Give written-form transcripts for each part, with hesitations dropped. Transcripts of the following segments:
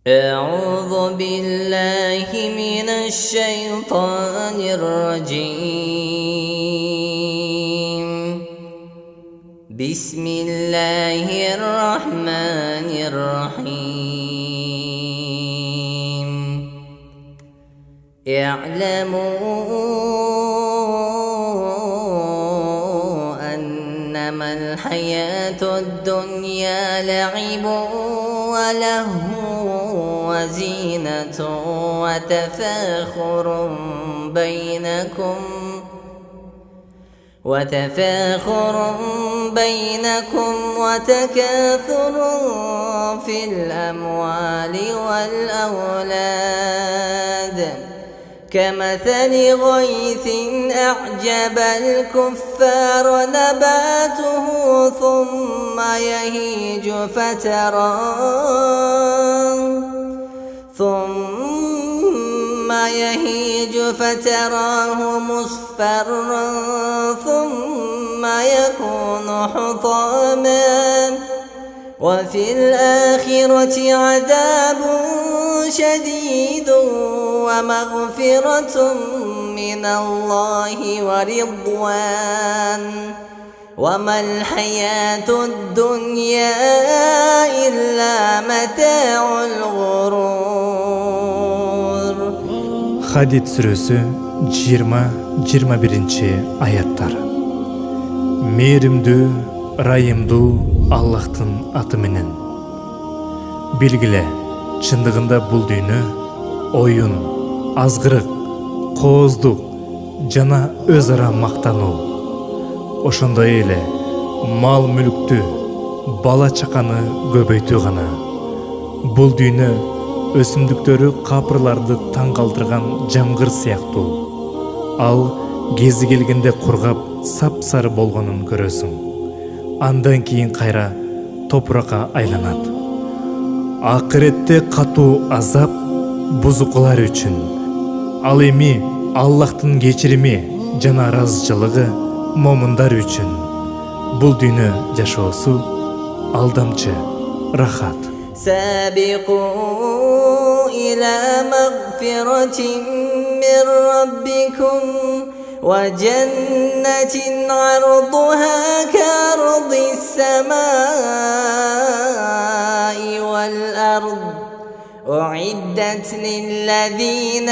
أعوذ بالله من الشيطان الرجيم. بسم الله الرحمن الرحيم. اعلموا أنما الحياة الدنيا لعب ولهو وزينة وتفاخر بينكم وتكاثر في الأموال والأولاد كمثل غيث أعجب الكفار نباته ثم يهيج فتراه مصفرا ثم يكون حطاما وفي الآخرة عذاب شديد ومغفرة من الله ورضوان وما الحياة الدنيا إلا متاع الغرور. Hadid suresi 20-21 аяттар. Мейримдүү, райымдуу Аллахтын аты менен. Билгиле, чындыгында бул дүйнө оюн, азгырык, кооздук жана өз ара мактануу. Ошондой эле мал мүлктү, бала чаканы көбөйтүү гана. Бул дүйнө өсүмдүктөрү капырларды таң калтырган жамгыр сыяктуу. Ал кези келгенде кургап, сапсары болгонун көрөсүң. Андан кийин кайра топуракка айланат. Акыретте катуу азап бузукулар үчүн. Ал эми Аллахтын кечирими жана ыраазычылыгы момундар үчүн. Бул дүйнө жашоосу алдамчы, рахат. سابقوا إلى مغفرة من ربكم وجنة عرضها كعرض السماء والأرض أعدت للذين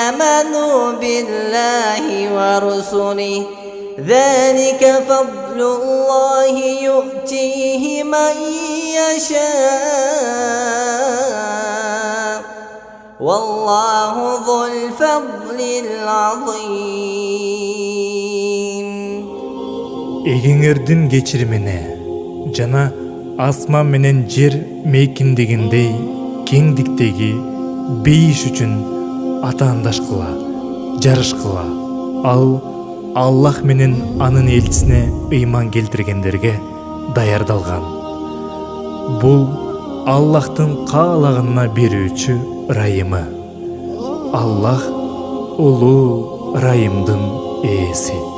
آمنوا بالله ورسله ذلك فضل الله يؤتيه من يشاء والله ذو الفضل العظيم. Эгеңердин кечиримине жана асман менен жер мейкиндигиндей кеңдиктеги бейиш үчүн атаандаш кыла, жарыш кыла. Ал Аллах менен анын элчисине ыйман келтиргендерге даярдалган. Бул Аллахтын каалаганына берүүчү ырайымы. Аллах улуу ырайымдын ээси.